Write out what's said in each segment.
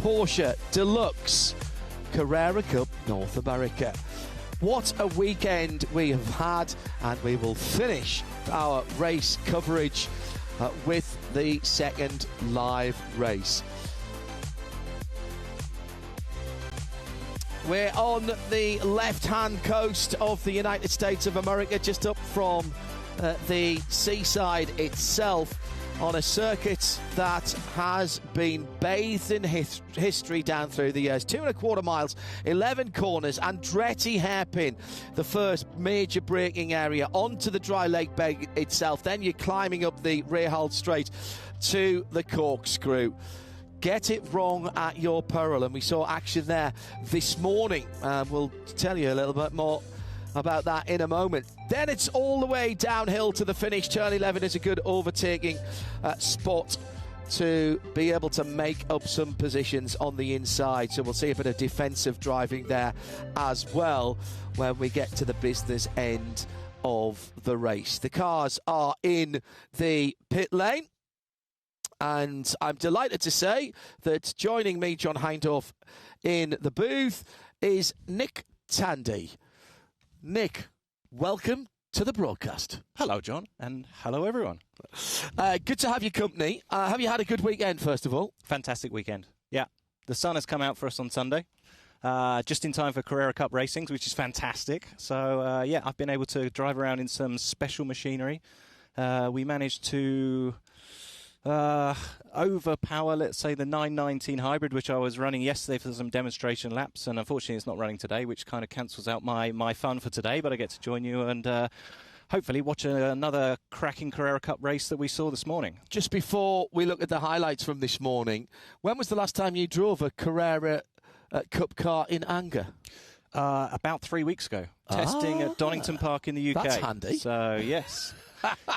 Porsche Deluxe Carrera Cup North America. What a weekend we have had, and we will finish our race coverage with the second live race. We're on the left-hand coast of the United States of America, just up from the seaside itself, on a circuit that has been bathed in history down through the years. 2.25 miles, 11 corners, Andretti hairpin, the first major braking area, onto the dry lake bed itself. Then you're climbing up the Real Straight to the corkscrew. Get it wrong at your peril, and we saw action there this morning. We'll tell you a little bit more about that in a moment. Then it's all the way downhill to the finish. Turn 11 is a good overtaking spot to be able to make up some positions on the inside. So we'll see a bit of defensive driving there as well when we get to the business end of the race. The cars are in the pit lane, and I'm delighted to say that joining me, John Hindorf, in the booth is Nick Tandy. Nick, welcome to the broadcast. Hello, John, and hello, everyone. Good to have your company. Have you had a good weekend, first of all? Fantastic weekend. Yeah, the sun has come out for us on Sunday, just in time for Carrera Cup racings, which is fantastic. So, yeah, I've been able to drive around in some special machinery. We managed to overpower, let's say, the 919 hybrid, which I was running yesterday for some demonstration laps, and unfortunately it's not running today, which kind of cancels out my fun for today, but I get to join you and hopefully watch another cracking Carrera Cup race that we saw this morning. Just before we look at the highlights from this morning, when was the last time you drove a Carrera Cup car in anger? About 3 weeks ago. Testing at Donington Park in the UK. That's handy. So, yes.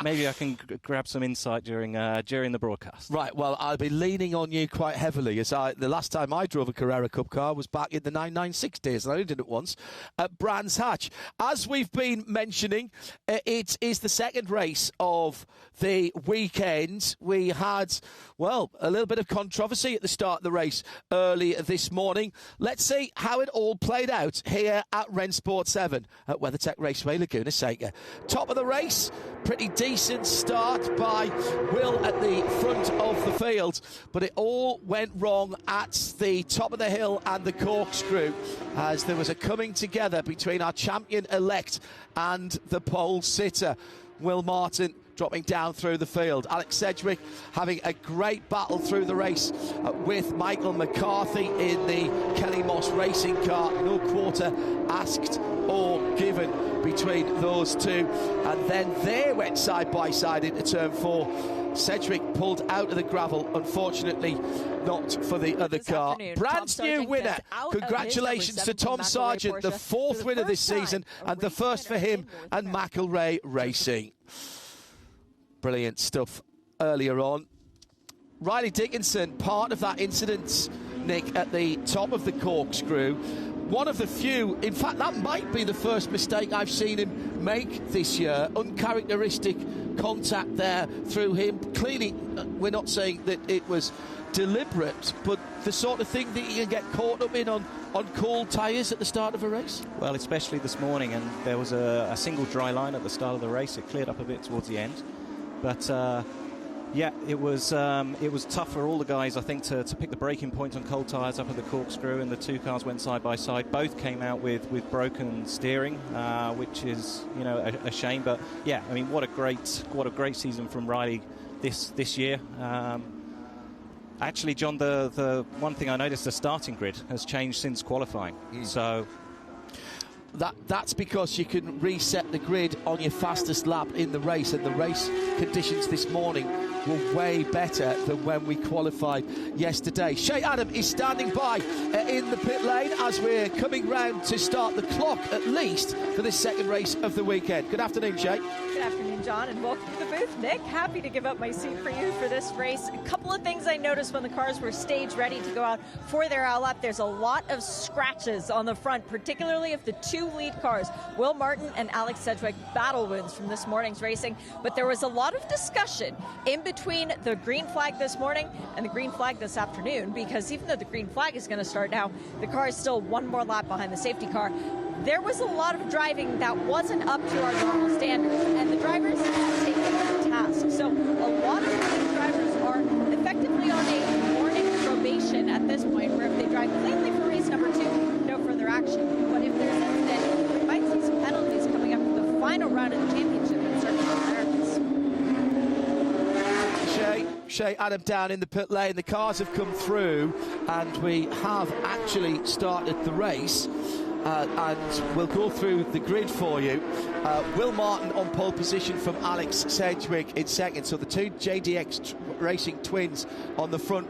Maybe I can grab some insight during the broadcast. Right, well, I'll be leaning on you quite heavily, as the last time I drove a Carrera Cup car was back in the 996 days, and I only did it once, at Brands Hatch. As we've been mentioning, it is the second race of the weekend. We had, well, a little bit of controversy at the start of the race early this morning. Let's see how it all played out here at Rennsport 7 at WeatherTech Raceway Laguna Seca. Top of the race, pretty decent start by Will at the front of the field, but it all went wrong at the top of the hill and the corkscrew, as there was a coming together between our champion-elect and the pole sitter. Will Martin dropping down through the field. Alex Sedgwick having a great battle through the race with Michael McCarthy in the Kelly Moss racing car. No quarter asked or given between those two. And then they went side by side into turn 4. Sedgwick pulled out of the gravel, unfortunately not for the other car. Brand new winner. Congratulations to Tom Sargent, the fourth winner this season, and the first for him and McElrea Racing. Brilliant stuff earlier on. Riley Dickinson, part of that incident, Nick, at the top of the corkscrew. One of the few, in fact, that might be the first mistake I've seen him make this year. Uncharacteristic contact there through him. Clearly, we're not saying that it was deliberate, but the sort of thing that you can get caught up in on cold tyres at the start of a race? Well, especially this morning, and there was a single dry line at the start of the race. It cleared up a bit towards the end. But, yeah, it was tough for all the guys, I think, to pick the braking point on cold tyres up at the corkscrew, and the two cars went side by side. Both came out with broken steering, which is, you know, a shame. But, yeah, I mean, what a great season from Riley this year. Actually, John, the one thing I noticed, the starting grid has changed since qualifying. So That's because you can reset the grid on your fastest lap in the race, and the race conditions this morning were way better than when we qualified yesterday. Shay Adam is standing by in the pit lane as we're coming round to start the clock, at least, for this second race of the weekend. Good afternoon, Shay. Good afternoon, John, and welcome to the booth. Nick, happy to give up my seat for you for this race. A couple of things I noticed when the cars were stage ready to go out for their lap. There's a lot of scratches on the front, particularly of the two lead cars, Will Martin and Alex Sedgwick, battle wounds from this morning's racing. But there was a lot of discussion in between the green flag this morning and the green flag this afternoon, because even though the green flag is going to start now, the car is still one more lap behind the safety car. There was a lot of driving that wasn't up to our normal standards, and the drivers have taken that task. So a lot of these drivers are effectively on a warning probation at this point, where if they drive cleanly for race number 2, no further action. But if there's an incident, we might see some penalties coming up for the final round of the championship in Circuit of Americas. Shay, Adam down in the pit lane. The cars have come through, and we have actually started the race. And we'll go through the grid for you. Will Martin on pole position from Alex Sedgwick in second. So the two JDX Racing twins on the front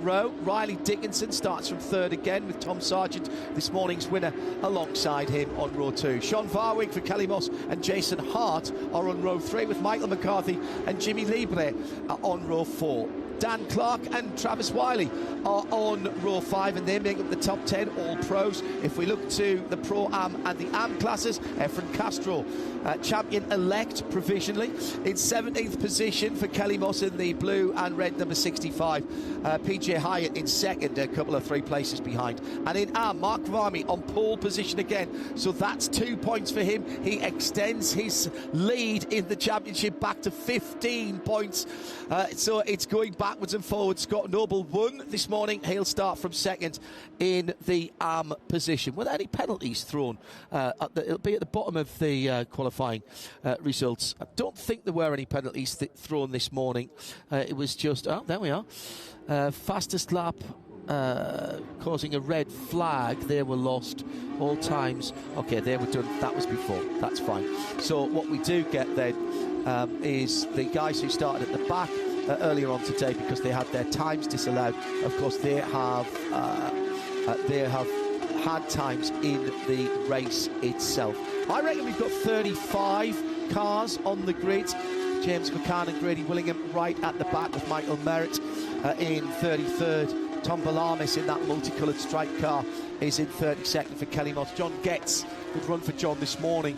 row. Riley Dickinson starts from third again with Tom Sargent, this morning's winner, alongside him on row 2. Sean Varwig for Kelly Moss and Jason Hart are on row 3, with Michael McCarthy and Jimmy Libre on row 4. Dan Clark and Travis Wiley are on row 5, and they make up the top 10 all pros. If we look to the Pro-Am and the Am classes, Efren Castro, champion-elect provisionally, in 17th position for Kelly Moss in the blue and red number 65. PJ Hyatt in second, a couple of 3 places behind. And in Am, Mark Varmy on pole position again. So that's 2 points for him. He extends his lead in the championship back to 15 points. So it's going backwards and forwards. Scott Noble won this morning. He'll start from second in the Am position. Were there any penalties thrown? It'll be at the bottom of the qualifying results. I don't think there were any penalties thrown this morning. It was just, there we are. Fastest lap causing a red flag. They were lost all times. Okay, they were done. That was before. That's fine. So what we do get then is the guys who started at the back earlier on today, because they had their times disallowed. Of course, they have had times in the race itself. I reckon we've got 35 cars on the grid. James McCann and Grady Willingham right at the back, with Michael Merritt in 33rd. Tom Balamis in that multicoloured striped car is in 32nd for Kelly Moss. John Getz, good run for John this morning,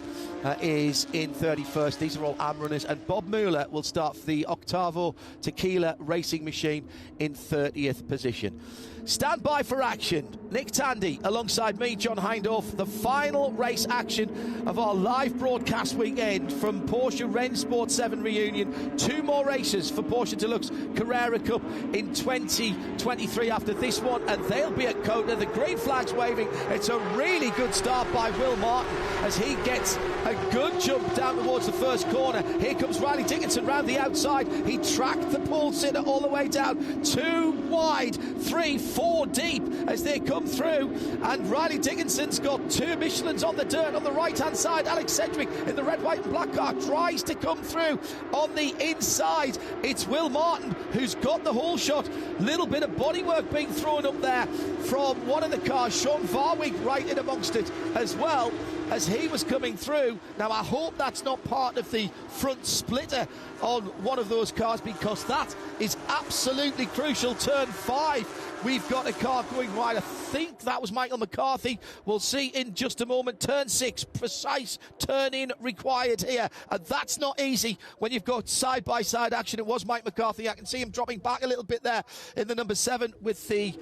is in 31st. These are all Am runners. And Bob Mueller will start for the Octavo Tequila Racing Machine in 30th position. Stand by for action. Nick Tandy alongside me, John Hindhaugh. The final race action of our live broadcast weekend from Porsche Rennsport 7 Reunion. 2 more races for Porsche Deluxe Carrera Cup in 2023 after this one, and they'll be at Kota. The green flag's waving. It's a really good start by Will Martin as he gets a good jump down towards the first corner. Here comes Riley Dickinson round the outside. He tracked the pole sitter all the way down. 2 wide, 3, 4 deep as they come through, and Riley Dickinson's got 2 Michelins on the dirt on the right hand side. Alex Sedgwick in the red, white and black car tries to come through on the inside. It's Will Martin who's got the whole shot. Little bit of bodywork being thrown up there from one of the cars. Sean Varwig right in amongst it as well as he was coming through. Now I hope that's not part of the front splitter on one of those cars, because that is absolutely crucial. Turn 5, we've got a car going wide. I think that was Michael McCarthy. We'll see in just a moment. Turn 6, precise turn-in required here, and that's not easy when you've got side-by-side action. It was Mike McCarthy. I can see him dropping back a little bit there in the number 7 with the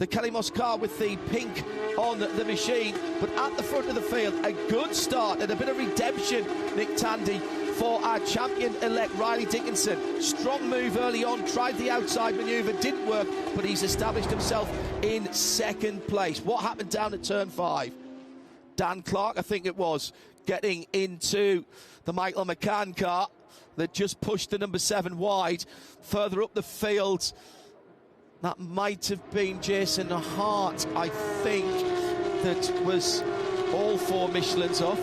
Kelly Moss car with the pink on the machine. But at the front of the field, a good start and a bit of redemption, Nick Tandy, for our champion-elect Riley Dickinson. Strong move early on, tried the outside manoeuvre, didn't work, but he's established himself in second place. What happened down at turn 5? Dan Clark, I think it was, getting into the Michael McCann car that just pushed the number 7 wide. Further up the field, that might have been Jason Hart, I think, that was all 4 Michelins off.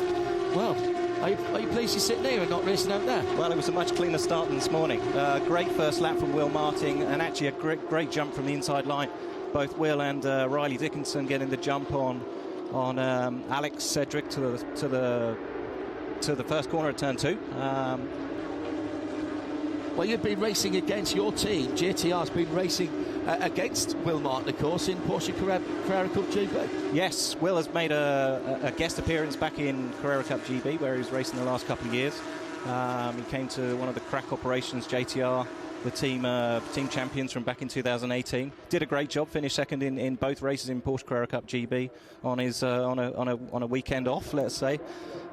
Well, are you pleased you're sitting here and not racing out there? Well, it was a much cleaner start than this morning. Great first lap from Will Martin, and actually a great jump from the inside line. Both Will and Riley Dickinson getting the jump on Alex Sedgwick to the to the first corner at turn 2. Well, you've been racing against your team. JTR's been racing against Will Martin, of course, in Porsche Carrera Cup GB. Yes, Will has made a guest appearance back in Carrera Cup GB, where he was racing the last couple of years. He came to one of the crack operations, JTR, the team champions from back in 2018. Did a great job, finished second in both races in Porsche Carrera Cup GB on his on a weekend off, let's say.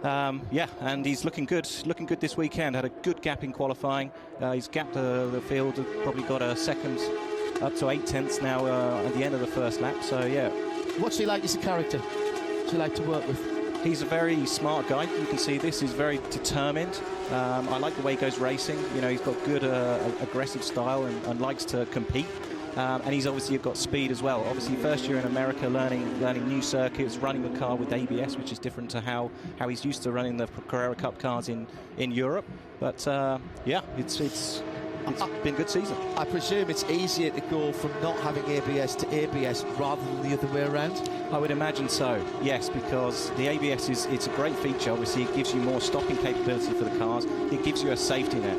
Yeah, and he's looking good this weekend. Had a good gap in qualifying. He's gapped the field, probably got a second up to 8 tenths now at the end of the first lap. So yeah. What's he like as a character? What's he like to work with? He's a very smart guy. You can see this. He's very determined. I like the way he goes racing. You know, he's got good aggressive style and likes to compete. And he's obviously got speed as well. Obviously, first year in America, learning new circuits, running the car with ABS, which is different to how he's used to running the Carrera Cup cars in Europe. But yeah, it's been a good season. I presume it's easier to go from not having ABS to ABS rather than the other way around? I would imagine so, yes, because the ABS it's a great feature. Obviously, it gives you more stopping capability for the cars. It gives you a safety net.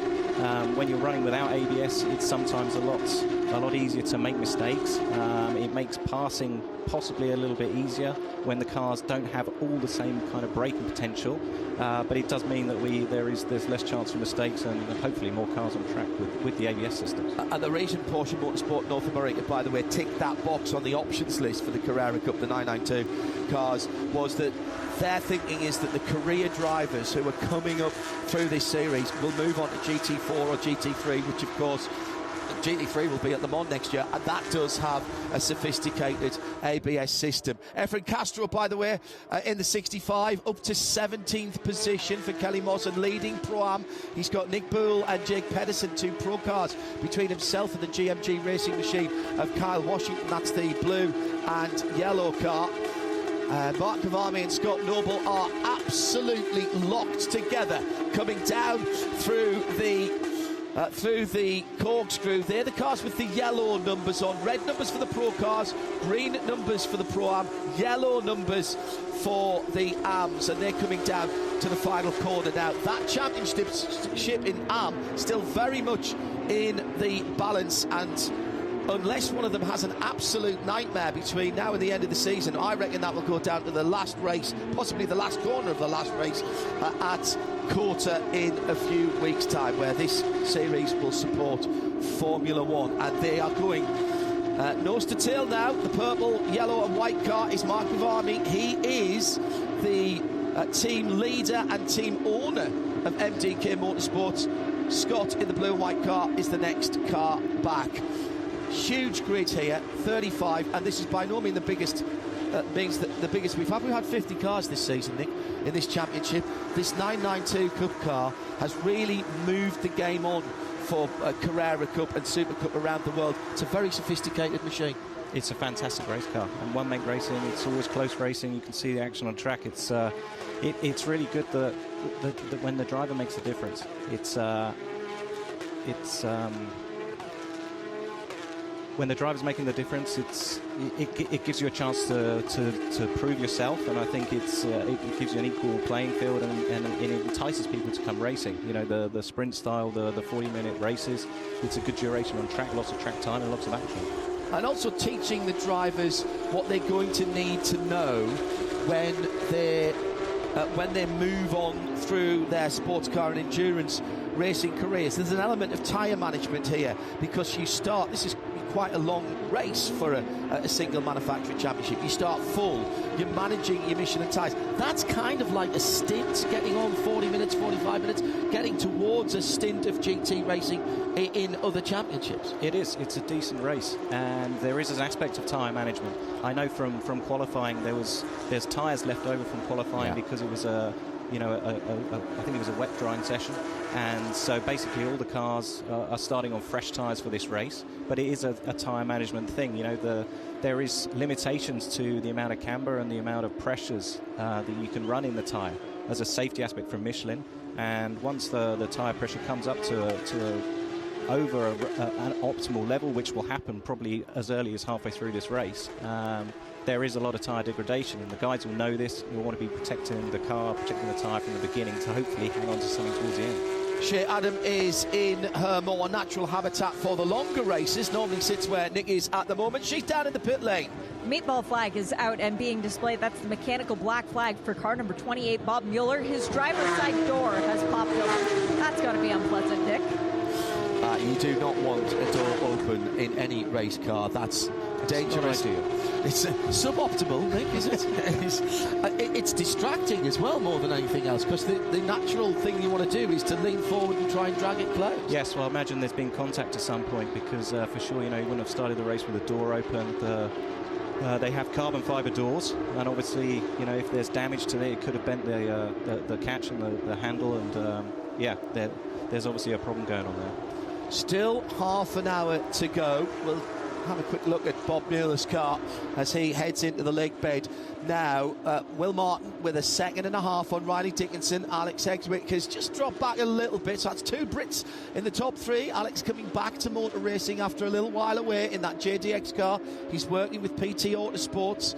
When you're running without ABS, it's sometimes a lot easier to make mistakes. It makes passing possibly a little bit easier when the cars don't have all the same kind of braking potential. But it does mean that there's less chance for mistakes and hopefully more cars on track with the ABS systems. And the reason Porsche Motorsport North America, by the way, ticked that box on the options list for the Carrera Cup, the 992 cars, was that their thinking is that the career drivers who are coming up through this series will move on to GT4 or GT3, which of course GT3 will be at Le Mans next year, and that does have a sophisticated ABS system. Efren Castro, by the way, in the 65, up to 17th position for Kelly Moss and leading Pro-Am. He's got Nick Boole and Jake Pedersen, 2 pro cars between himself and the GMG racing machine of Kyle Washington. That's the blue and yellow car. Mark Kavami and Scott Noble are absolutely locked together, coming down through the corkscrew. They're the cars with the yellow numbers on. Red numbers for the pro cars, green numbers for the Pro-Am, yellow numbers for the AMs, and they're coming down to the final corner now. That championship in AM still very much in the balance, and unless one of them has an absolute nightmare between now and the end of the season, I reckon that will go down to the last race, possibly the last corner of the last race at Quarter in a few weeks' time, where this series will support Formula One. And they are going nose to tail now. The purple, yellow and white car is Mark Kavami. He is the team leader and team owner of MDK Motorsports. Scott in the blue and white car is the next car back. Huge grid here, 35, and this is by no means the biggest. Means that the biggest we've had. We've had 50 cars this season, Nick, in this championship. This 992 Cup car has really moved the game on for Carrera Cup and Super Cup around the world. It's a very sophisticated machine. It's a fantastic race car, and one-make racing. It's always close racing. You can see the action on track. It's really good that when the driver makes a difference. When the driver's making the difference, it gives you a chance to prove yourself, and I think it gives you an equal playing field, and it entices people to come racing. You know, the sprint style, the 40-minute races. It's a good duration on track, lots of track time, and lots of action. And also teaching the drivers what they're going to need to know when they move on through their sports car and endurance racing careers. There's an element of tyre management here, because this is quite a long race for a single manufacturer championship. You start full, you're managing your Michelin tyres. That's kind of like a stint, getting on 40 minutes, 45 minutes, getting towards a stint of GT racing in other championships. It is. It's a decent race, and there is an aspect of tyre management. I know from qualifying there's tyres left over from qualifying, because it was I think it was a wet drying session, and so basically all the cars are starting on fresh tyres for this race. But it is a tyre management thing. You know, there is limitations to the amount of camber and the amount of pressures that you can run in the tyre as a safety aspect from Michelin. And once the tyre pressure comes up to a over an optimal level, which will happen probably as early as halfway through this race, there is a lot of tyre degradation, and the guys will know this. You'll want to be protecting the car, protecting the tyre from the beginning to hopefully hang on to something towards the end. Shea Adam is in her more natural habitat for the longer races. Normally sits where Nick is at the moment. She's down in the pit lane. Meatball flag is out and being displayed. That's the mechanical black flag for car number 28, Bob Mueller. His driver's side door has popped open. That's got to be unpleasant, Nick. You do not want a door open in any race car. That's dangerous. It's suboptimal, Nick, is it? It's distracting as well, more than anything else, because the natural thing you want to do is to lean forward and try and drag it close. Yes, well, I imagine there's been contact at some point, because for sure, you wouldn't have started the race with the door open. They have carbon fibre doors, and obviously, if there's damage to it, it could have bent the catch and the handle, and there's obviously a problem going on there. Still half an hour to go. We'll have a quick look at Bob Mueller's car as he heads into the lake bed now. Will Martin with a second and a half on Riley Dickinson. Alex Eggswick has just dropped back a little bit, so that's two Brits in the top three. Alex coming back to motor racing after a little while away in that JDX car. He's working with PT Autosports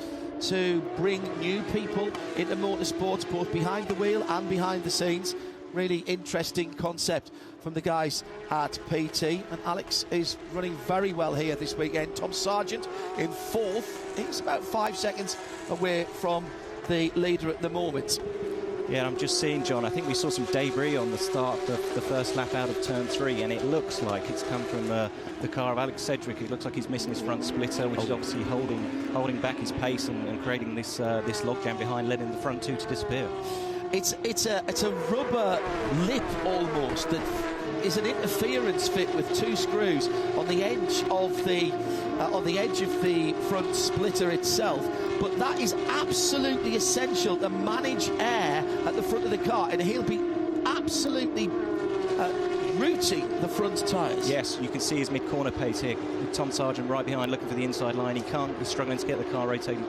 to bring new people into motorsports, both behind the wheel and behind the scenes. Really interesting concept from the guys at PT, and Alex is running very well here this weekend. Tom Sargent in fourth. He's about 5 seconds away from the leader at the moment. Yeah, I'm just seeing, John, I think we saw some debris on the start of the first lap out of turn 3, and it looks like it's come from the car of Alex Sedgwick. It looks like he's missing his front splitter, which is obviously holding back his pace and creating this logjam behind, letting the front two to disappear. It's a rubber lip almost that is an interference fit with two screws on the edge of the front splitter itself. But that is absolutely essential to manage air at the front of the car, and he'll be absolutely rooting the front tyres. Yes, you can see his mid-corner pace here. Tom Sargent right behind, looking for the inside line. He's struggling to get the car rotated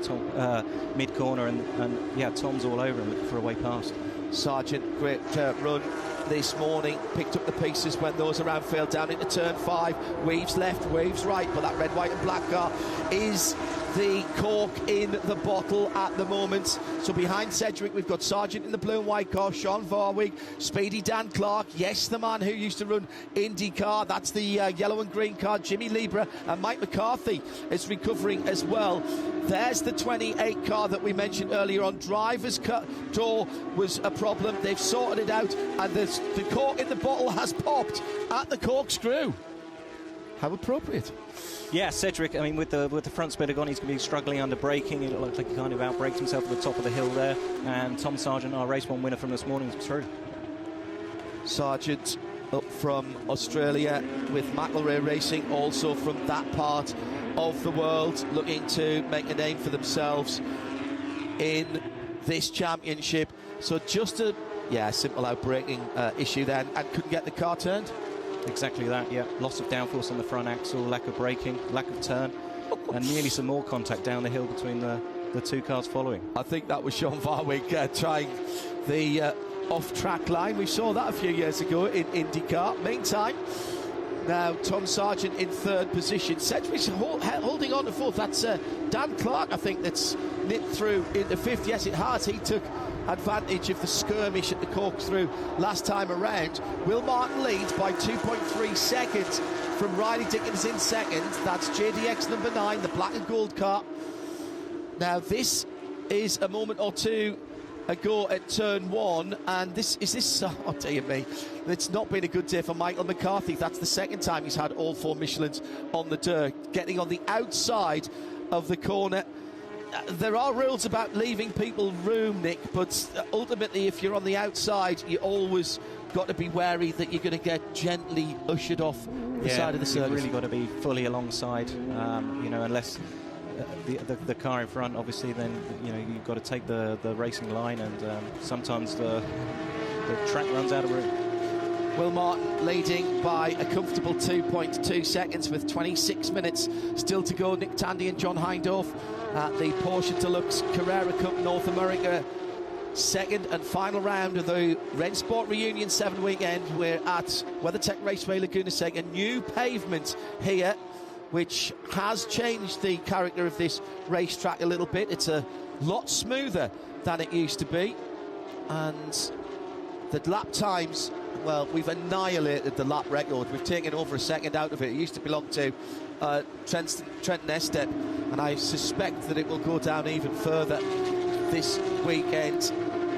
mid-corner, and Tom's all over him looking for a way past. Sargent, great run this morning, picked up the pieces when those around failed down into turn 5. Weaves left, waves right, but that red, white and black car is the cork in the bottle at the moment. So behind Sedgwick, we've got Sargent in the blue and white car, Sean Varwig, Speedy Dan Clark, yes, the man who used to run IndyCar. That's the yellow and green car, Jimmy Libra, and Mike McCarthy is recovering as well. There's the 28 car that we mentioned earlier on. Driver's door was a problem. They've sorted it out, and the cork in the bottle has popped at the corkscrew. How appropriate. Yeah, Sedgwick, I mean, with the front splitter gone, he's going to be struggling under braking. It looks like he kind of outbraked himself at the top of the hill there. And Tom Sargent, our race one winner from this morning, is through. Sargent up from Australia with McElrea Racing, also from that part of the world, looking to make a name for themselves in this championship. So just a simple outbraking issue then, and couldn't get the car turned. Exactly that, yeah. Loss of downforce on the front axle, lack of braking, lack of turn, and nearly some more contact down the hill between the two cars following. I think that was Sean Varwig trying the off-track line. We saw that a few years ago in IndyCar. Meantime, now Tom Sargent in third position. Sedgwick's holding on to fourth. That's Dan Clark, I think, that's nipped through into fifth. Yes, it has. He took advantage of the skirmish at the corkscrew last time around. Will Martin leads by 2.3 seconds from Riley Dickinson second. That's JDX number 9, the black and gold car. Now this is a moment or two ago at turn 1, and this oh dear me, it's not been a good day for Michael McCarthy. That's the second time he's had all 4 Michelins on the dirt, getting on the outside of the corner. There are rules about leaving people room, Nick, but ultimately if you're on the outside, you always got to be wary that you're going to get gently ushered off the side of the circuit. You've really got to be fully alongside, unless the car in front, obviously, then you've got to take the racing line, and sometimes the track runs out of room. Will Martin leading by a comfortable 2.2 seconds with 26 minutes still to go. Nick Tandy and John Hindorf at the Porsche Deluxe Carrera Cup North America second and final round of the Rennsport Reunion 7 weekend. We're at WeatherTech Raceway Laguna Seca. New pavement here, which has changed the character of this racetrack a little bit. It's a lot smoother than it used to be. And the lap times, well, we've annihilated the lap record. We've taken over a second out of it. It used to belong to Trenton Estep, and I suspect that it will go down even further this weekend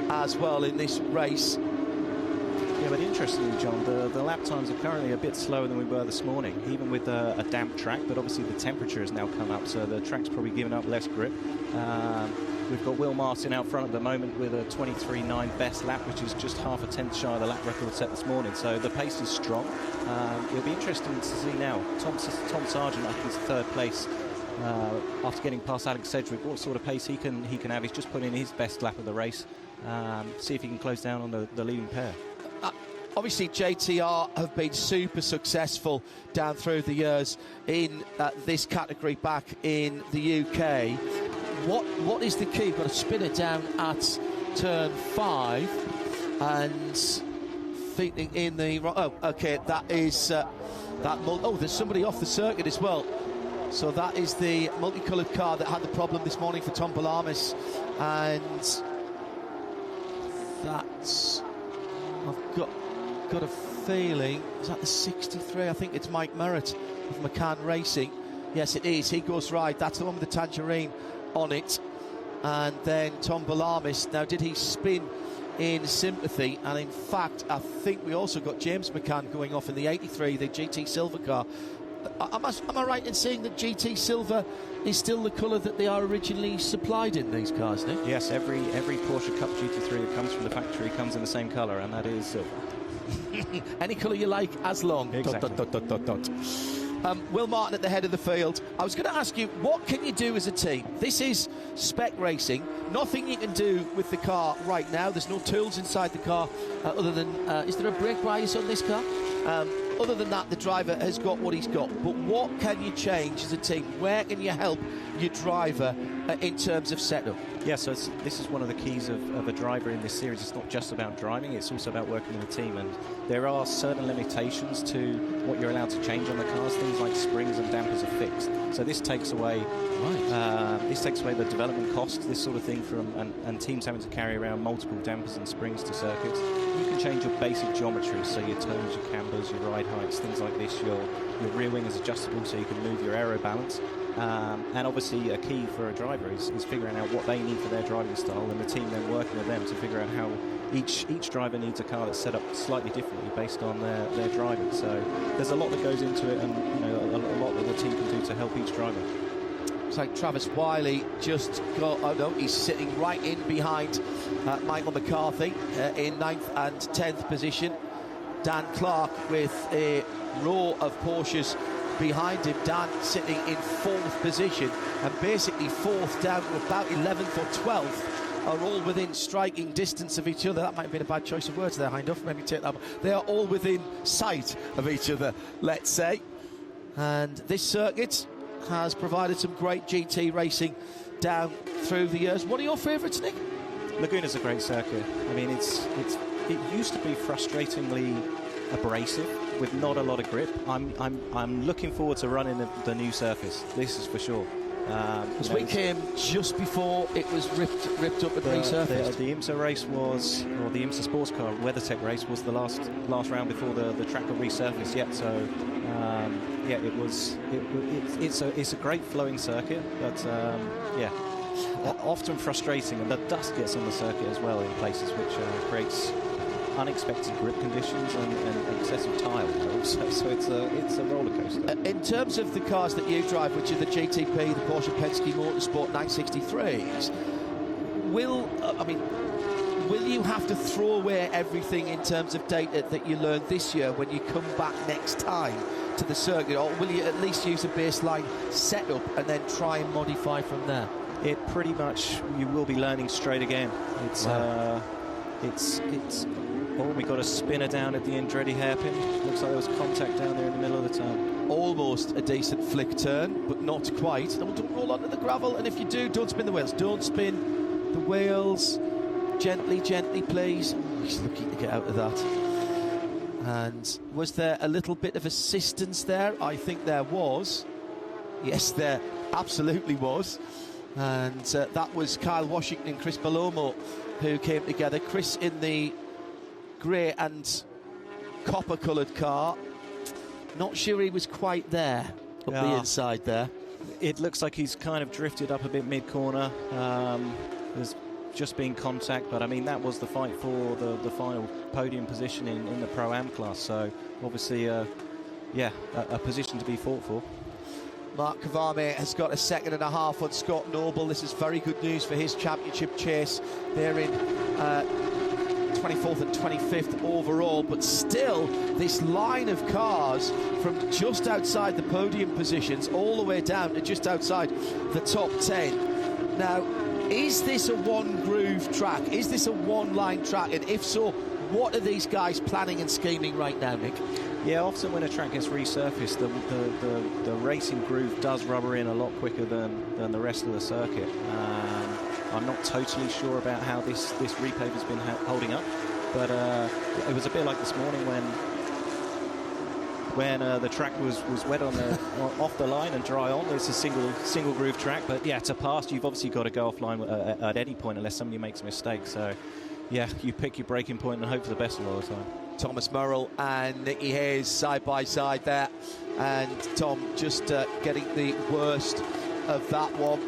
as well in this race. Yeah, but interestingly, John, the lap times are currently a bit slower than we were this morning, even with a damp track, but obviously the temperature has now come up, so the track's probably giving up less grip. We've got Will Martin out front at the moment with a 23.9 best lap, which is just half a tenth shy of the lap record set this morning, so the pace is strong. It'll be interesting to see now. Tom Sargent up in third place after getting past Alex Sedgwick, what sort of pace he can have. He's just put in his best lap of the race. See if he can close down on the leading pair. Obviously, JTR have been super successful down through the years in this category back in the UK. What is the key? You've got to spin it down at turn 5 and thinking in the... Oh, OK, that is... there's somebody off the circuit as well. So that is the multicoloured car that had the problem this morning for Tom Balamis. And that's... I've got a feeling, is that the 63? I think it's Mike Merritt of McCann Racing. Yes, it is. He goes right. That's the one with the tangerine on it. And then Tom Balamis. Now, did he spin in sympathy? And in fact, I think we also got James McCann going off in the 83, the GT Silver car. Am I right in saying that GT Silver is still the colour that they are originally supplied in these cars, Nick? Yes, every Porsche Cup GT3 that comes from the factory comes in the same colour, and that is silver. Any colour you like, as long. Exactly. Will Martin at the head of the field. I was going to ask you, what can you do as a team? This is spec racing. Nothing you can do with the car right now. There's no tools inside the car other than... is there a brake bias on this car? Other than that, the driver has got what he's got. But what can you change as a team? Where can you help your driver in terms of setup? Yeah, so this is one of the keys of a driver in this series. It's not just about driving, it's also about working with a team. And there are certain limitations to what you're allowed to change on the cars. Things like springs and dampers are fixed. So this takes away the development cost, this sort of thing, and teams having to carry around multiple dampers and springs to circuits. You can change your basic geometry, so your tones, your cambers, your ride heights, things like this. Your rear wing is adjustable, so you can move your aero balance. And obviously a key for a driver is figuring out what they need for their driving style, and the team then working with them to figure out how each driver needs a car that's set up slightly differently based on their driving. So there's a lot that goes into it, and a lot that the team can do to help each driver. It's like Travis Wiley just got... Oh no, he's sitting right in behind Michael McCarthy in 9th and 10th position. Dan Clark with a row of Porsches behind him. Dan sitting in 4th position, and basically 4th down to about 11th or 12th are all within striking distance of each other. That might have been a bad choice of words there, Hindhoff. Maybe take that. They are all within sight of each other, let's say. And this circuit has provided some great GT racing down through the years. What are your favourites, Nick? Laguna's a great circuit. I mean, it used to be frustratingly abrasive with not a lot of grip. I'm looking forward to running the new surface. This is for sure. Because we came just before it was ripped up and resurfaced. The IMSA race was, or the IMSA sports car WeatherTech race was the last round before the track got resurfaced yet. So yeah, it's a great flowing circuit, but often frustrating, and the dust gets on the circuit as well in places, which creates unexpected grip conditions and excessive tire load. So it's a roller coaster. In terms of the cars that you drive, which are the GTP, the Porsche Penske Motorsport 963s, will you have to throw away everything in terms of data that you learned this year when you come back next time to the circuit, or will you at least use a baseline setup and then try and modify from there? It pretty much, you will be learning straight again. We got a spinner down at the Andretti hairpin. Looks like there was contact down there in the middle of the turn. Almost a decent flick turn, but not quite. Don't roll onto the gravel, and if you do, don't spin the wheels. Don't spin the wheels. Gently, gently, please. He's looking to get out of that. And was there a little bit of assistance there? I think there was. Yes, there absolutely was. And that was Kyle Washington and Chris Palomo who came together. Chris in the grey and copper-coloured car. Not sure he was quite there up the inside there. It looks like he's kind of drifted up a bit mid-corner. There's just been contact, but I mean that was the fight for the final podium position in the Pro-Am class. So obviously, a position to be fought for. Mark Kavame has got a 2.5 seconds on Scott Noble. This is very good news for his championship chase. They're in 24th and 25th overall, but still this line of cars from just outside the podium positions all the way down to just outside the top 10. Now, is this a one-groove track? Is this a one-line track? And if so, what are these guys planning and scheming right now, Nick? Yeah, often when a track gets resurfaced, the racing groove does rubber in a lot quicker than the rest of the circuit. I'm not totally sure about how this repave has been holding up, but it was a bit like this morning when the track was wet on off the line and dry on. It's a single groove track, but yeah, to pass, you've obviously got to go offline at any point unless somebody makes a mistake. So yeah, you pick your braking point and hope for the best a lot of the time. Thomas Murrell and Nicky Hayes side by side there, and Tom just getting the worst of that one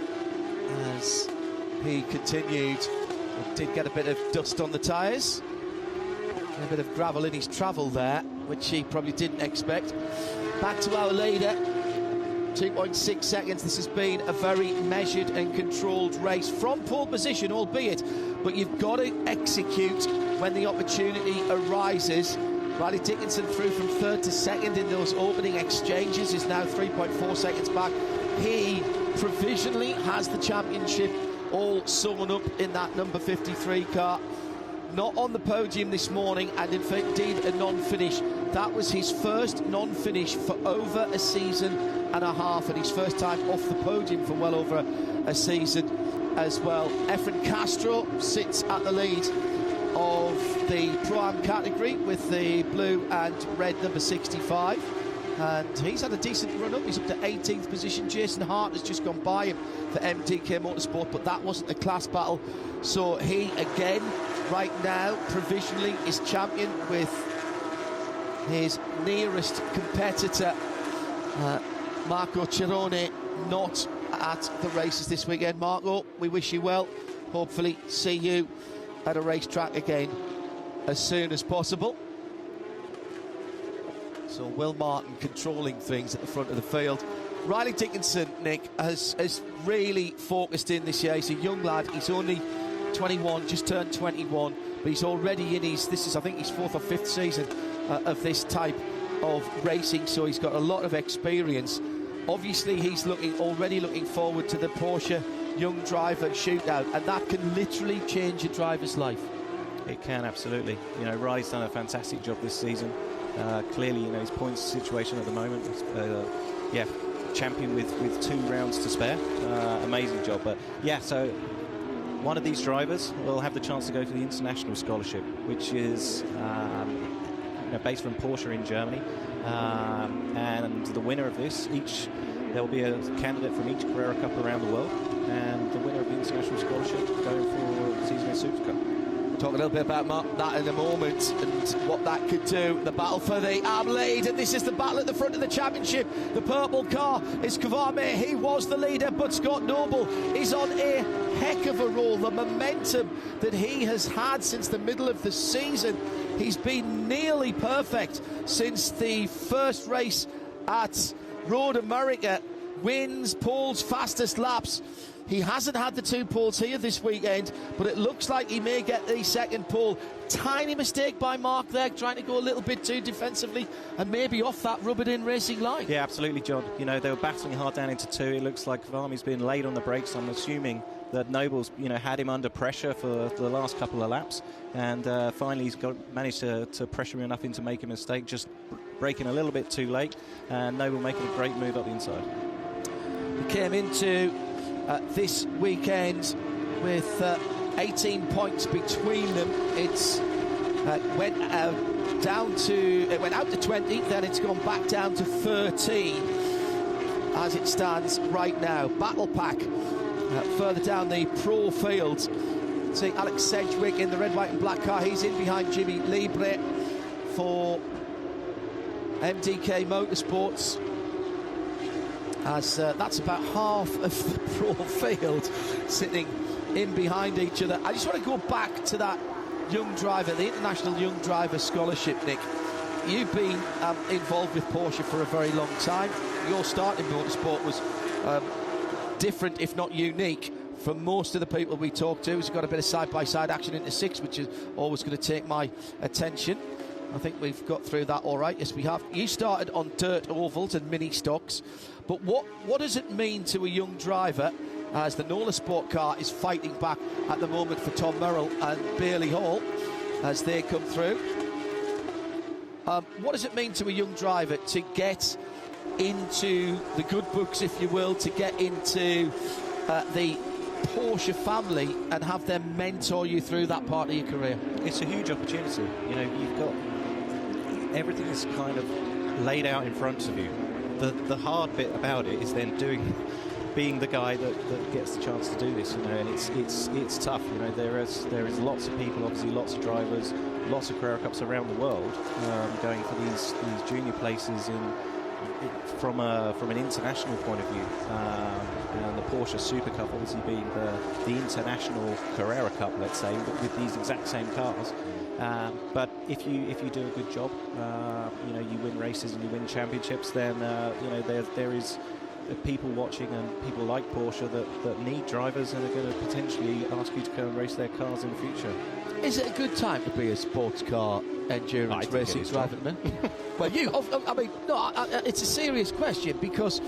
as he continued. Did get a bit of dust on the tyres, a bit of gravel in his travel there, which he probably didn't expect. Back to our leader, 2.6 seconds. This has been a very measured and controlled race from pole position, albeit, but you've got to execute when the opportunity arises. Riley Dickinson through from 3rd to 2nd in those opening exchanges, is now 3.4 seconds back. He provisionally has the championship all sewn up in that number 53 car. Not on the podium this morning, and indeed a non-finish. That was his first non-finish for over a season and a half, and his first time off the podium for well over a season as well. Efren Castro sits at the lead of the Pro-Am category with the blue and red number 65, and he's had a decent run up. He's up to 18th position. Jason Hart has just gone by him for MDK Motorsport, but that wasn't a class battle, so he again right now provisionally is champion with his nearest competitor Marco Cerrone not at the races this weekend. Marco, we wish you well. Hopefully see you at a racetrack again as soon as possible. So Will Martin controlling things at the front of the field. Riley Dickinson, Nick, has really focused in this year. He's a young lad. He's only 21, just turned 21, but he's already in this is I think his 4th or 5th season of this type of racing, so he's got a lot of experience. Obviously he's already looking forward to the Porsche Young Driver Shootout, and that can literally change a driver's life. It can, absolutely. You know, Riley's done a fantastic job this season. Clearly, you know, his points situation at the moment is, champion with 2 rounds to spare. Amazing job. But yeah, so one of these drivers will have the chance to go for the International Scholarship, which is based from Porsche in Germany. And the winner of this, there will be a candidate from each Carrera Cup around the world, and the winner of the International Scholarship going for the season in Supercar. We'll talk a little bit about that in a moment and what that could do. The battle for the AM lead, and this is the battle at the front of the championship. The purple car is Kavame. He was the leader, but Scott Noble is on a heck of a roll. The momentum that he has had since the middle of the season, he's been nearly perfect since the first race at Road America. Wins, poles, fastest laps. He hasn't had the 2 poles here this weekend, but it looks like he may get the 2nd pole. Tiny mistake by Mark there, trying to go a little bit too defensively and maybe off that rubbered-in racing line. Yeah, absolutely, John. You know, they were battling hard down into 2. It looks like Kavami's been laid on the brakes. I'm assuming that Noble's, had him under pressure for the last couple of laps, and finally he's managed to pressure him enough in to make a mistake, just braking a little bit too late, and Noble making a great move up the inside. He came into this weekend with 18 points between them. It's went out to 20, then it's gone back down to 13 as it stands right now. Battle Pack further down the pro field. See Alex Sedgwick in the red, white and black car. He's in behind Jimmy Libre for MDK Motorsports, as that's about half of the pro field sitting in behind each other. I just want to go back to that young driver, the International Young Driver Scholarship, Nick. You've been involved with Porsche for a very long time. Your start in motorsport was different, if not unique, from most of the people we talk to. Who's got a bit of side-by-side action into 6, which is always going to take my attention. I think we've got through that all right. Yes, we have. You started on dirt ovals and mini stocks, but what does it mean to a young driver as the Nola Sport car is fighting back at the moment for Tom Merrill and Bailey Hall as they come through? What does it mean to a young driver to get into the good books, if you will, to get into the Porsche family and have them mentor you through that part of your career? It's a huge opportunity. You know, you've got everything is kind of laid out in front of you. The hard bit about it is then being the guy that gets the chance to do this, you know, and it's tough. You know, there is lots of people, obviously lots of drivers, lots of Carrera Cups around the world going for these junior places from an international point of view, and the Porsche Super Cup obviously being the international Carrera Cup, let's say, with these exact same cars. But if you do a good job, you know, you win races and you win championships, then you know, there is people watching and people like Porsche that need drivers and are going to potentially ask you to go and race their cars in the future. Is it a good time to be a sports car endurance racing driver? Well, it's a serious question, because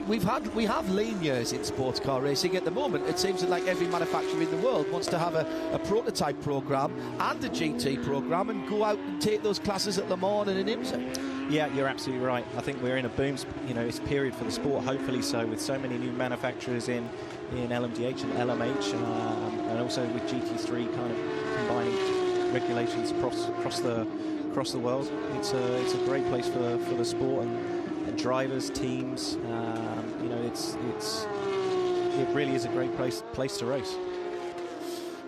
we have lean years in sports car racing. At the moment, it seems like every manufacturer in the world wants to have a prototype program and a GT program and go out and take those classes at Le Mans and in IMSA. Yeah, you're absolutely right. I think we're in a boom, it's period for the sport, hopefully so, with so many new manufacturers in LMDH and LMH, and also with GT3 kind of combining regulations across the world. It's a great place for the sport and drivers, teams. You know, it really is a great place to race.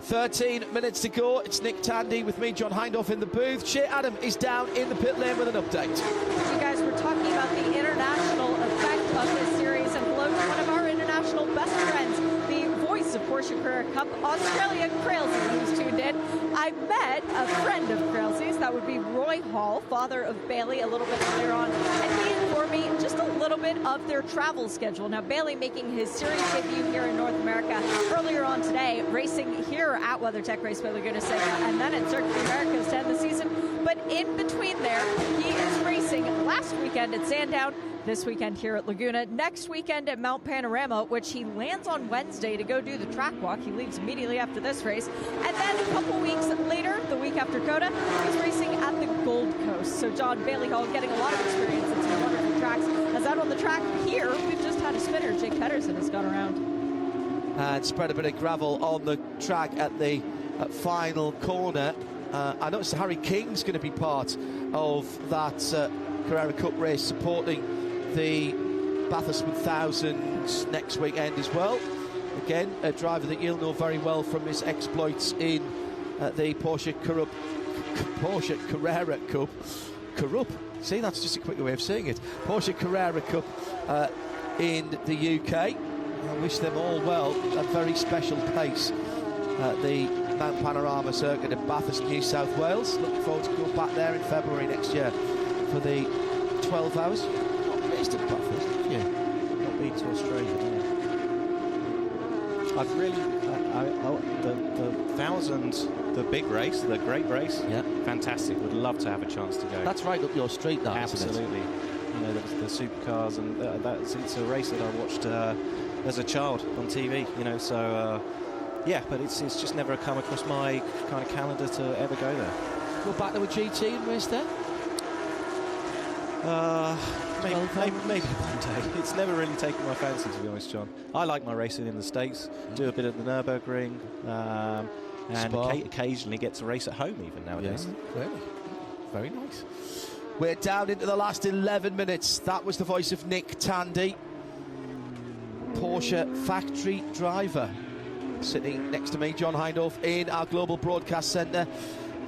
13 minutes to go. It's Nick Tandy with me, John Hindhaugh, in the booth. Shea Adam is down in the pit lane with an update. You guys were talking about the international effect of this series, and hello to one of our international best friends, the voice of Porsche Carrera Cup Australia, Crailsey, who's tuned in. I met a friend of Crailsey's, that would be Roy Hall, father of Bailey, a little bit earlier on, and he informed me just a little bit of their travel schedule. Now, Bailey making his series debut here in North America earlier on today, racing here at WeatherTech Raceway Laguna Seca, and then at Circuit Americas to end the season. But in between there, he is racing last weekend at Sandown, this weekend here at Laguna, next weekend at Mount Panorama, which he lands on Wednesday to go do the track walk. He leaves immediately after this race. And then a couple weeks later, the week after COTA, he's racing at the Gold Coast. So John, Bailey Hall getting a lot of experience at some wonderful tracks. As out on the track here, we've just had a spinner. Jake Pedersen has gone around. And spread a bit of gravel on the track at the final corner. I noticed Harry King's going to be part of that Carrera Cup race, supporting the Bathurst 1000 next weekend as well. Again, a driver that you'll know very well from his exploits in the Porsche Carrera Cup. See, that's just a quicker way of saying it. Porsche Carrera Cup in the UK. I wish them all well. A very special place at the Mount Panorama Circuit in Bathurst, New South Wales. Looking forward to go back there in February next year for the 12 hours. Not Bathurst, yeah. Not been to Australia, no. I've really the 1000, the big race, the great race. Yeah, fantastic. Would love to have a chance to go. That's right up your street, that. Absolutely. You know, the supercars, and it's a race that I watched as a child on TV. You know, so yeah, but it's just never come across my kind of calendar to ever go there. Go back to a GT and race there. Maybe one day. It's never really taken my fancy, to be honest, John. I like my racing in the States. Do a bit of the Nürburgring. and occasionally get to race at home even nowadays. Yeah, really. Very nice. We're down into the last 11 minutes. That was the voice of Nick Tandy, Porsche factory driver, sitting next to me, John Hindhaugh, in our global broadcast centre.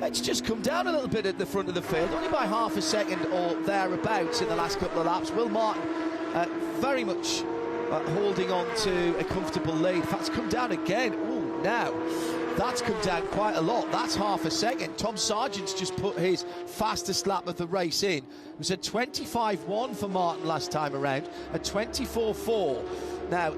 It's just come down a little bit at the front of the field, only by half a second or thereabouts in the last couple of laps. Will Martin very much holding on to a comfortable lead. In fact, it's come down again. Ooh, now that's come down quite a lot. That's half a second. Tom Sargent's just put his fastest lap of the race in. It was a 25.1 for Martin last time around, a 24.4. Now,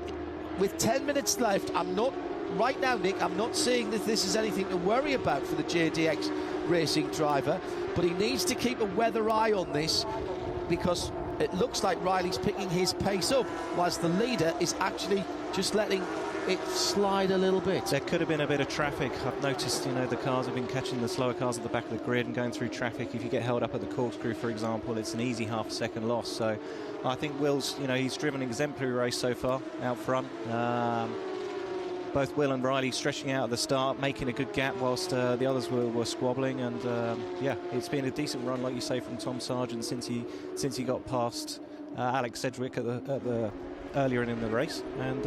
with 10 minutes left, right now, Nick, I'm not saying that this is anything to worry about for the JDX Racing driver, but he needs to keep a weather eye on this, because it looks like Riley's picking his pace up, whilst the leader is actually just letting it slide a little bit. There could have been a bit of traffic. I've noticed, the cars have been catching the slower cars at the back of the grid and going through traffic. If you get held up at the corkscrew, for example, it's an easy half a second loss. So I think Will's, he's driven an exemplary race so far out front. Both Will and Riley stretching out at the start, making a good gap whilst the others were squabbling, and it's been a decent run, like you say, from Tom Sargent since he got past Alex Sedgwick at the earlier in the race, and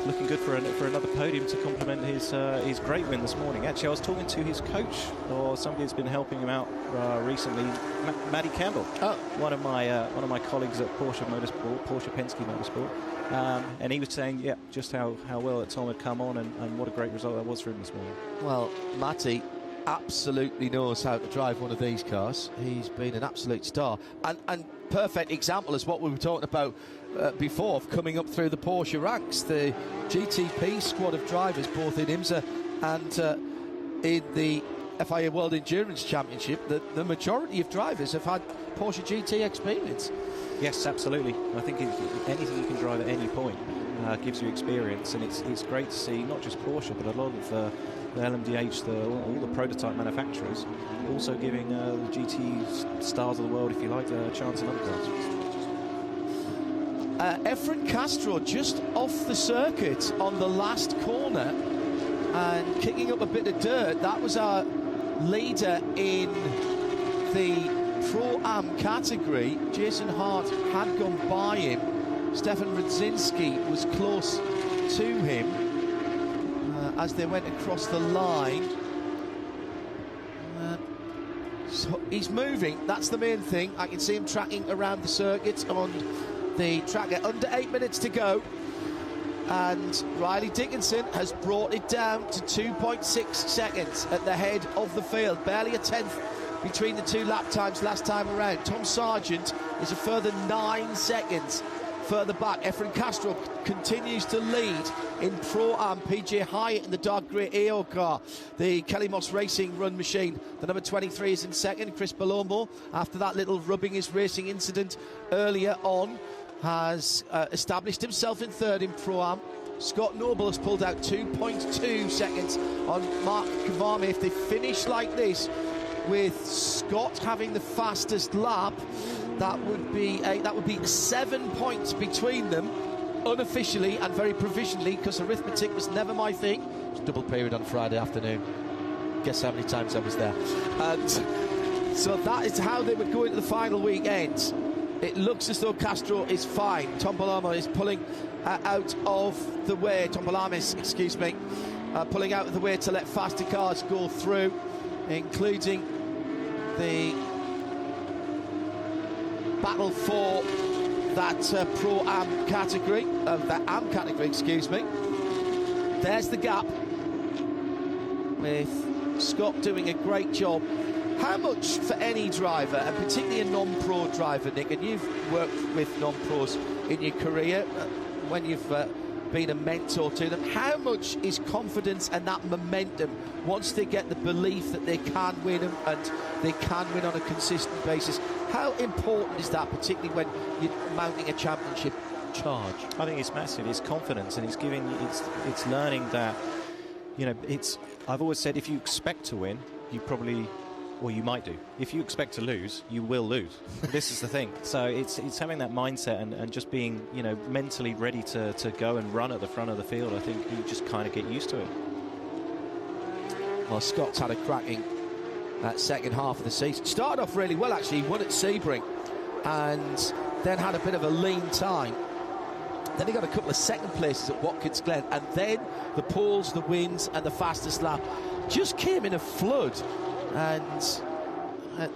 looking good for another podium to complement his great win this morning. Actually, I was talking to his coach, or somebody that's been helping him out recently, Matty Campbell, one of my colleagues at Porsche Penske Motorsport. And he was saying, just how well that Tom had come on, and what a great result that was for him this morning. Well, Matty absolutely knows how to drive one of these cars. He's been an absolute star. And perfect example is what we were talking about before, of coming up through the Porsche ranks. The GTP squad of drivers, both in IMSA and in the FIA World Endurance Championship, the majority of drivers have had Porsche GT experience. Yes, absolutely. I think anything you can drive at any point gives you experience, and it's great to see not just Porsche, but a lot of the LMDH, all the prototype manufacturers, also giving the GT stars of the world, if you like, a chance in other cars. Efren Castro just off the circuit on the last corner and kicking up a bit of dirt. That was our leader in the Pro-Am category. Jason Hart had gone by him. Stefan Rudzinski was close to him as they went across the line. So he's moving, that's the main thing. I can see him tracking around the circuit on the tracker. Under 8 minutes to go, and Riley Dickinson has brought it down to 2.6 seconds at the head of the field, barely a tenth between the two lap times last time around. Tom Sargent is a further 9 seconds further back. Efren Castro continues to lead in Pro-Am. PJ Hyatt in the dark grey AO car, the Kelly Moss Racing run machine. The number 23 is in second. Chris Palombo, after that little rubbing his racing incident earlier on, has established himself in third in Pro-Am. Scott Noble has pulled out 2.2 seconds on Mark Kavami. If they finish like this, with Scott having the fastest lap, that would be 7 points between them, unofficially and very provisionally, because arithmetic was never my thing. It was double period on Friday afternoon. Guess how many times I was there. And so that is how they would go into the final weekend. It looks as though Castro is fine. Tom Palama is pulling out of the way. Tom Palamis, excuse me, pulling out of the way to let faster cars go through, including the battle for that Pro-Am category, that Am category, excuse me. There's the gap, with Scott doing a great job. How much for any driver, and particularly a non-pro driver, Nick, and you've worked with non-pros in your career when you've been a mentor to them, how much is confidence and that momentum once they get the belief that they can win them and they can win on a consistent basis? How important is that, particularly when you're mounting a championship charge? I think it's massive. It's confidence, and it's giving. It's learning that, I've always said, if you expect to win, you probably, or you might do. If you expect to lose, you will lose. This is the thing. So it's having that mindset and just being, mentally ready to go and run at the front of the field. I think you just kind of get used to it. Well, Scott's had a cracking second half of the season. Started off really well, actually. He won at Sebring and then had a bit of a lean time. Then he got a couple of second places at Watkins Glen, and then the poles, the wins, and the fastest lap just came in a flood, and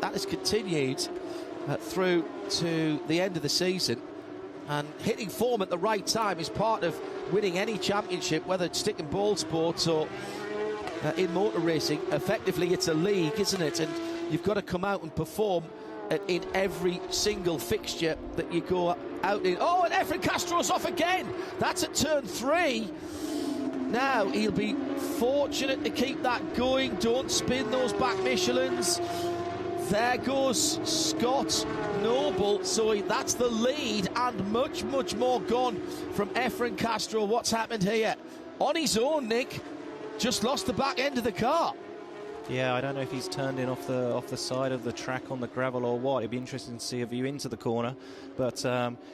that has continued through to the end of the season. And hitting form at the right time is part of winning any championship, whether it's stick and ball sports or in motor racing. Effectively, it's a league, isn't it? And you've got to come out and perform in every single fixture that you go out in. Oh, and Efren Castro's off again. That's at turn 3. Now, he'll be fortunate to keep that going. Don't spin those back Michelins. There goes Scott Noble. So that's the lead, and much, much more gone from Efren Castro. What's happened here? On his own, Nick. Just lost the back end of the car. Yeah, I don't know if he's turned in off the side of the track on the gravel or what. It'd be interesting to see a view into the corner. But,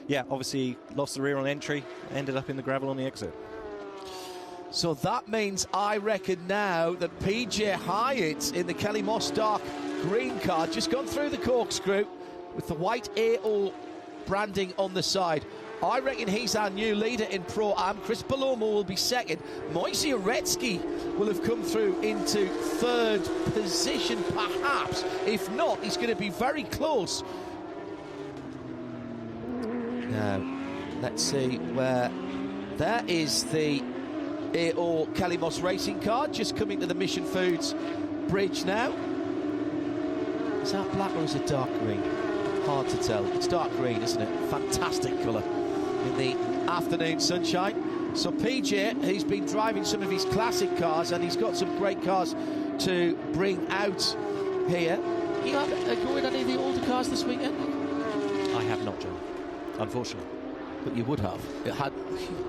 yeah, obviously lost the rear on entry, ended up in the gravel on the exit. So that means, I reckon now, that PJ Hyatt in the Kelly Moss dark green car just gone through the corkscrew with the white AO branding on the side. I reckon he's our new leader in Pro-Am. Chris Palomo will be second. Moise Uretsky will have come through into third position, perhaps. If not, he's going to be very close. Now, let's see where... There is the AO Kelly Moss racing car just coming to the Mission Foods bridge now. Is that black or is it dark green? Hard to tell. It's dark green, isn't it? Fantastic colour in the afternoon sunshine. So PJ, he's been driving some of his classic cars, and he's got some great cars to bring out here. You had a go in any of the older cars this weekend? I have not, John, unfortunately. But you would have,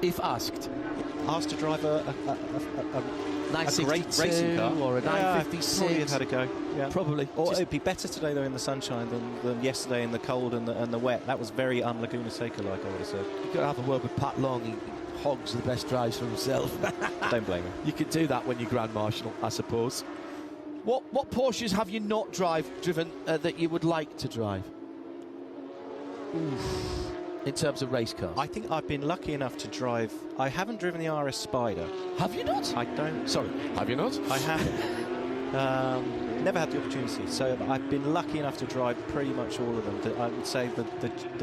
if asked. Asked to drive a great 962 racing car or a 956. Probably had a go. Yeah. Probably. Or it'd be better today though in the sunshine than yesterday in the cold and the wet. That was very un-Laguna Seca, like I would have said. You've got to have a word with Pat Long. He hogs the best drives for himself. Don't blame him. You can do that when you're Grand Marshal, I suppose. What Porsches have you not driven that you would like to drive? Oof. In terms of race cars? I think I've been lucky enough to drive... I haven't driven the RS Spider. Have you not? I don't... Sorry, have you not? I haven't. Never had the opportunity. So I've been lucky enough to drive pretty much all of them. I would say the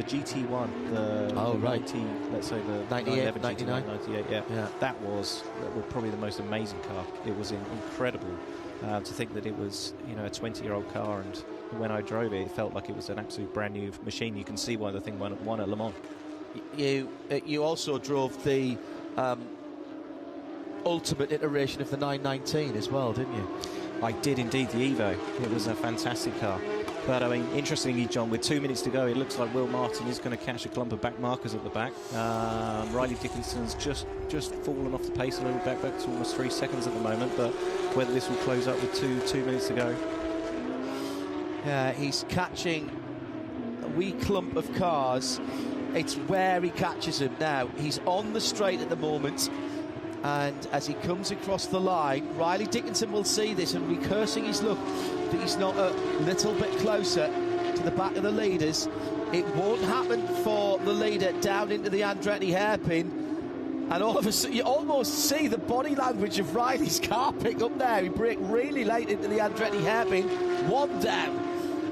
GT1, the 90, let's say the 98, 99, 98, yeah. That was probably the most amazing car. It was incredible to think that it was, you know, a 20-year-old car, and when I drove it, it felt like it was an absolute brand new machine. You can see why the thing won at Le Mans. You also drove the ultimate iteration of the 919 as well, didn't you? I did indeed, the Evo. It was a fantastic car. But, I mean, interestingly, John, with 2 minutes to go, it looks like Will Martin is going to catch a clump of back markers at the back. Riley Dickinson's just fallen off the pace a little bit, back to almost 3 seconds at the moment, but whether this will close up with two minutes to go. Yeah, he's catching a wee clump of cars. It's where he catches them now. He's on the straight at the moment, and as he comes across the line, Riley Dickinson will see this and be cursing his luck that he's not a little bit closer to the back of the leaders. It won't happen for the leader down into the Andretti hairpin. And all of a sudden, you almost see the body language of Riley's car pick up there. He braked really late into the Andretti hairpin. One down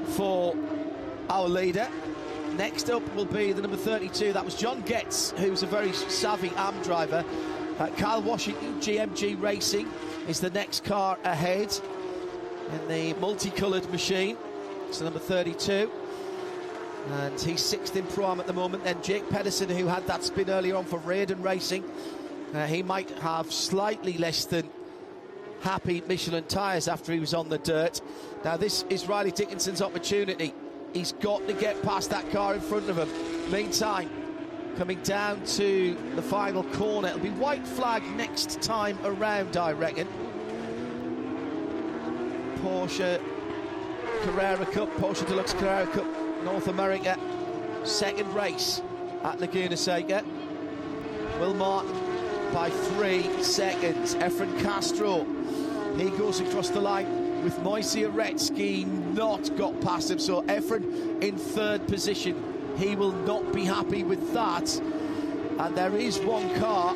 for our leader. Next up will be the number 32. That was John Getz, who's a very savvy AM driver. Kyle Washington, GMG Racing, is the next car ahead in the multicoloured machine. It's the number 32. And he's 6th in Pro-Am at the moment. Then Jake Pedersen, who had that spin earlier on for Raiden Racing. He might have slightly less than happy Michelin tyres after he was on the dirt. Now, this is Riley Dickinson's opportunity. He's got to get past that car in front of him. Meantime, coming down to the final corner. It'll be white flag next time around, I reckon. Porsche Carrera Cup, Porsche Deluxe Carrera Cup, North America, second race at Laguna Seca. Will Martin by 3 seconds. Efren Castro He goes across the line with Moise Aretski not got past him. So Efren in third position. He will not be happy with that. And there is one car.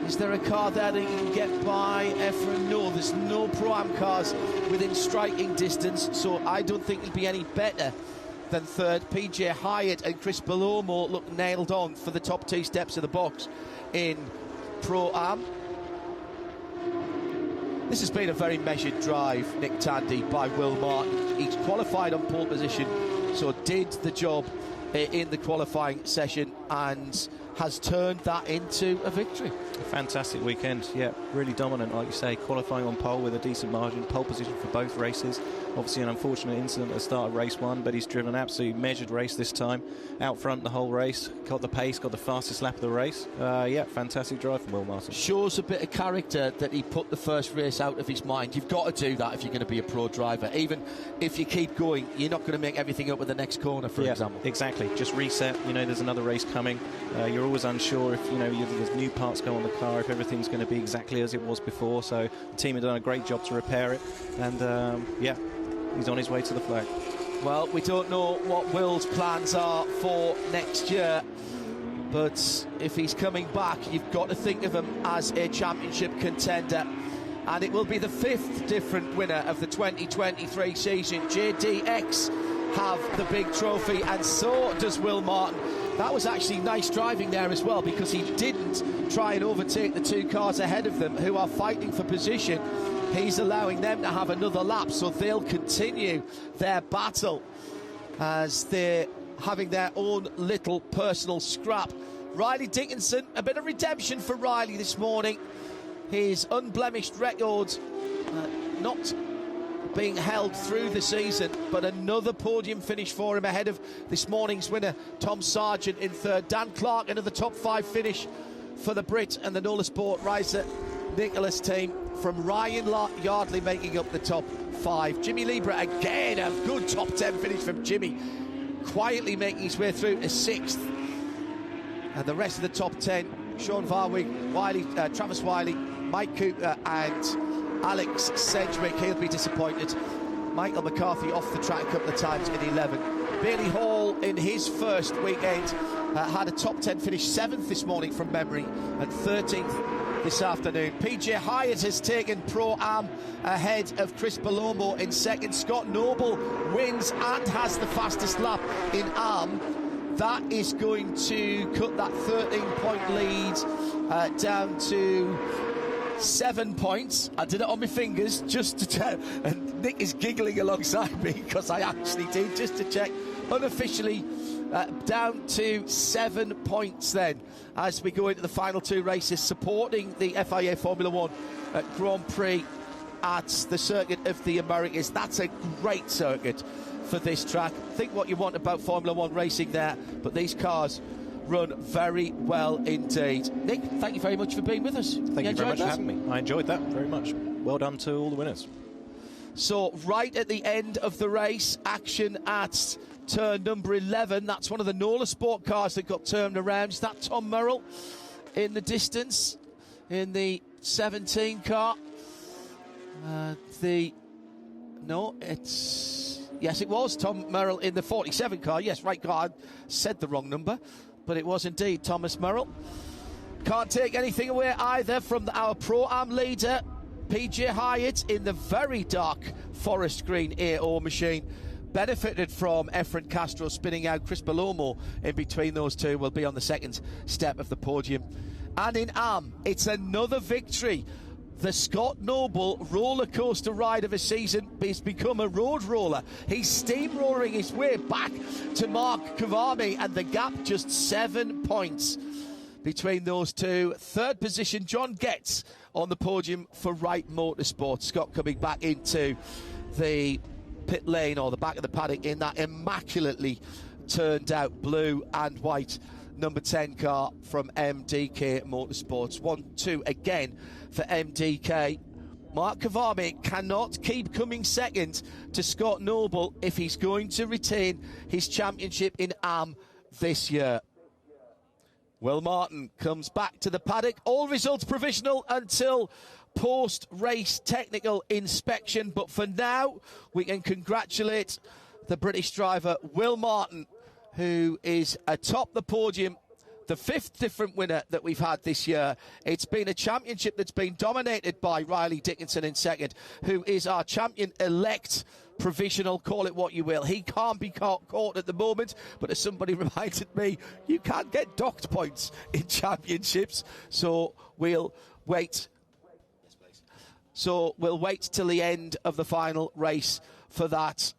Is there a car there that he can get by Efren? No, there's no Pro-Am cars within striking distance, so I don't think he'll be any better than third. PJ Hyatt and Chris Bellomo look nailed on for the top two steps of the box in Pro-Am. This has been a very measured drive, Nick Tandy, by Will Martin. He's qualified on pole position, so did the job in the qualifying session and has turned that into a victory. A fantastic weekend, yeah, really dominant, like you say, qualifying on pole with a decent margin, pole position for both races. Obviously an unfortunate incident at the start of race one, but he's driven an absolutely measured race this time, out front the whole race, got the pace, got the fastest lap of the race. Yeah, fantastic drive from Will Martin. Shows a bit of character that he put the first race out of his mind. You've got to do that if you're going to be a pro driver. Even if you keep going, you're not going to make everything up with the next corner, for example. Exactly, just reset. You know, there's another race coming. You're always unsure if, you know, there's new parts go on the car, if everything's going to be exactly as it was before. So the team have done a great job to repair it. And, yeah, he's on his way to the flag. Well, we don't know what Will's plans are for next year, but if he's coming back, you've got to think of him as a championship contender. And it will be the fifth different winner of the 2023 season. JDX have the big trophy, and so does Will Martin. That was actually nice driving there as well, because he didn't try and overtake the two cars ahead of them who are fighting for position. He's allowing them to have another lap, so they'll continue their battle as they're having their own little personal scrap. Riley Dickinson, a bit of redemption for Riley this morning. His unblemished record not being held through the season, but another podium finish for him ahead of this morning's winner, Tom Sargent in third. Dan Clark, another top five finish for the Brit and the Nola Sport Riser Nicholas team, from Ryan Yardley making up the top five. Jimmy Libra, again, a good top 10 finish from Jimmy, quietly making his way through to sixth. And the rest of the top 10, Sean Varwig, Travis Wiley, Mike Cooper and Alex Sedgwick. He'll be disappointed. Michael McCarthy off the track a couple of times in 11. Bailey Hall in his first weekend had a top 10 finish, 7th this morning from memory, and 13th this afternoon. PJ Hyatt has taken Pro-Am ahead of Chris Bellomo in second. Scott Noble wins and has the fastest lap in Am. That is going to cut that 13-point lead down to 7 points. I did it on my fingers just to check, and Nick is giggling alongside me because I actually did, just to check. Unofficially down to 7 points then as we go into the final two races, supporting the FIA Formula One Grand Prix at the Circuit of the Americas. That's a great circuit for this track. Think what you want about Formula One racing there, but these cars run very well indeed. Nick, thank you very much for being with us. Thank you very much for having me. I enjoyed that very much. Well done to all the winners. So right at the end of the race, action at turn number 11. That's one of the Nola Sport cars that got turned around. Is that Tom Merrill in the distance in the 17 car? Yes, it was Tom Merrill in the 47 car. Yes, right car. I said the wrong number, but it was indeed Thomas Merrill. Can't take anything away either from our Pro-Am leader, PJ Hyatt, in the very dark forest green AO machine. Benefited from Efren Castro spinning out. Chris Bellomo in between those two will be on the second step of the podium. And in Am, it's another victory. The Scott Noble roller coaster ride of a season has become a road roller. He's steamrolling his way back to Mark Kavami, and the gap just 7 points between those two. Third position, John Getz on the podium for Wright Motorsport. Scott coming back into the pit lane, or the back of the paddock, in that immaculately turned out blue and white number 10 car from MDK Motorsports. 1-2 again for MDK. Mark Kavami cannot keep coming second to Scott Noble if he's going to retain his championship in Am this year. Will Martin comes back to the paddock. All results provisional until post-race technical inspection. But for now, we can congratulate the British driver, Will Martin, who is atop the podium. The 5th different winner that we've had this year. It's been a championship that's been dominated by Riley Dickinson in second, who is our champion-elect provisional, call it what you will. He can't be caught at the moment, but as somebody reminded me, you can't get docked points in championships. So we'll wait. So we'll wait till the end of the final race for that.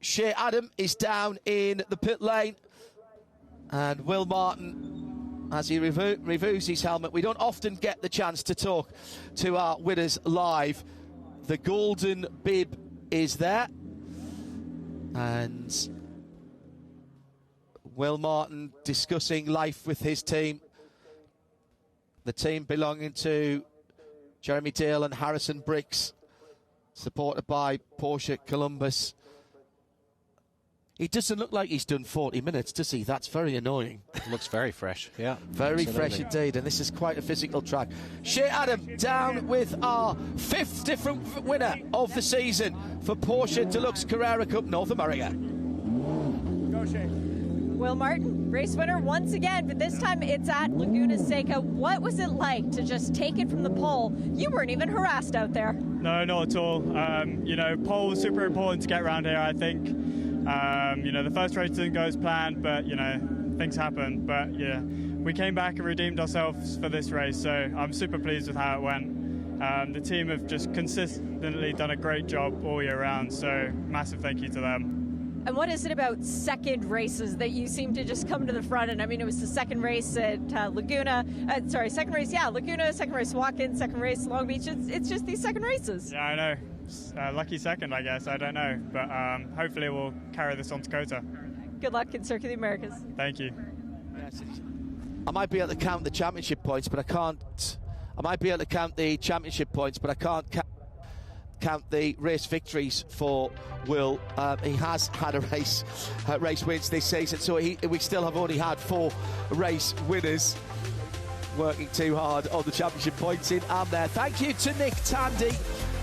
Shea Adam is down in the pit lane. And Will Martin, as he reviews his helmet, we don't often get the chance to talk to our winners live. The golden bib is there. And Will Martin discussing life with his team. The team belonging to Jeremy Dale and Harrison Bricks, supported by Porsche Columbus. He doesn't look like he's done 40 minutes, does he? That's very annoying. Looks very fresh, yeah. Very fresh indeed, and this is quite a physical track. Shea Adam down with our 5th different winner of the season for Porsche Deluxe Carrera Cup North America. Go Shea. Will Martin, race winner once again, but this time it's at Laguna Seca. What was it like to just take it from the pole? You weren't even harassed out there. No, not at all. You know, pole was super important to get around here, I think. You know, the first race didn't go as planned, but, you know, things happen. But, yeah, we came back and redeemed ourselves for this race, so I'm super pleased with how it went. The team have just consistently done a great job all year round, so massive thank you to them. And what is it about second races that you seem to just come to the front? And I mean, it was the second race at Laguna. Second race, Laguna, second race Watkins, second race Long Beach. It's just these second races. Yeah, I know. Lucky second, I guess. I don't know. But hopefully we'll carry this on to Kota. Good luck in Circuit of the Americas. Thank you. I might be able to count the championship points, but I can't. I might be able to count the championship points, but I can't count the race victories for Will. He has had a race wins this season, so we still have only had 4 race winners. Working too hard on the championship points in and there. Thank you to Nick Tandy,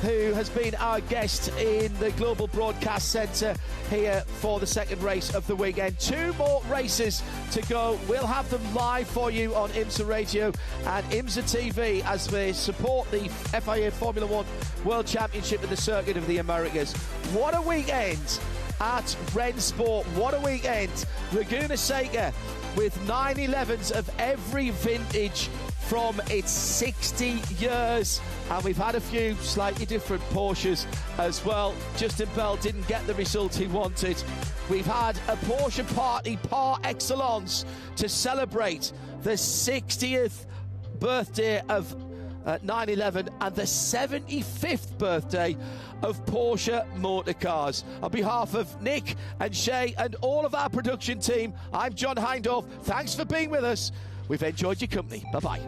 who has been our guest in the Global Broadcast Centre here for the second race of the weekend. 2 more races to go. We'll have them live for you on IMSA Radio and IMSA TV as we support the FIA Formula One World Championship at the Circuit of the Americas. What a weekend at Rennsport. What a weekend. Laguna Seca with 911s of every vintage from its 60 years. And we've had a few slightly different Porsches as well. Justin Bell didn't get the result he wanted. We've had a Porsche party par excellence to celebrate the 60th birthday of 911 and the 75th birthday of Porsche Motorcars. On behalf of Nick and Shea and all of our production team, I'm John Hindorf. Thanks for being with us. We've enjoyed your company. Bye-bye.